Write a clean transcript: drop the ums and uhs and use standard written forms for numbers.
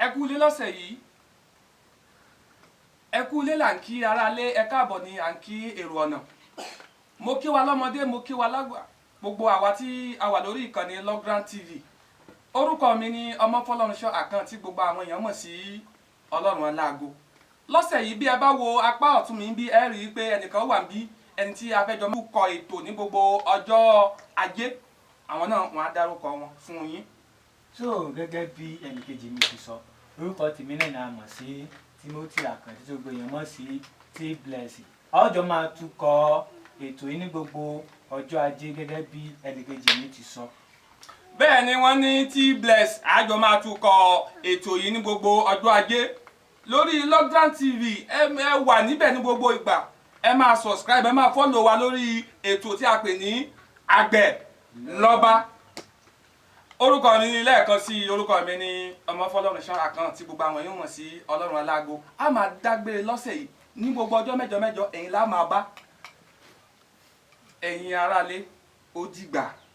ẹ kú ilé lọ́sẹ̀ yìí ẹ kú ilé là ń kí aráalé ẹ káàbọ̀ ni à ń kí èrò ọ̀nà mo kí wa lọ́mọdé mo kí wa lágbà gbogbo àwa tí a wà lórí ìkànnì Logdram TV orúkọ mi ni Omofoloruncho Akan tí gbogbo àwọn èèyàn mọ̀ sí ọlọrun Alaago lọ́sẹ̀ yìí bí ẹ bá wo apá ọ̀tún mi bí ẹ rí i pé ẹnìkan wà níbí ẹni tí a fẹ́ jọ mú kọ ètò ní gbogbo ọjọ́ ajé àwọn náà wọ́n á dárúkọ wọn fún yín. So gẹ́gẹ́ bí ẹnìkejì mi ti sọ orúkọ tèmi náà ni a mọ̀ sí Timothée Akande tí gbogbo èèyàn mọ̀ sí T-Blessing ọjọ́ máa tukọ̀ ètò yìí ní gbogbo ọjọ́ ajé gẹ́gẹ́ bí ẹnìkejì mi ti sọ. Bẹ́ẹ̀ ni wọ́n ní T-Bless àjọ máa tukọ̀ ètò yìí ní gbogbo ọjọ́ ajé lórí Logdram TV ẹ wà níbẹ̀ ní gbogbo ìgbà ẹ máa subscribe ẹ máa follow wa lórí ètò tí a pè ní àgbẹ̀ lọ́ba. Orúkọ mi ní lẹ́ẹ̀kan sí orúkọ mi ní Omofoloruncho Akan tí gbogbo àwọn èèyàn mọ̀ sí ọlọ́run Alaago a máa dágbére lọ́sẹ̀ yìí ní gbogbo ọjọ́ mẹ́jọ mẹ́jọ ẹ̀yin la máa bá ẹ̀yin aráalé ó dìgbà.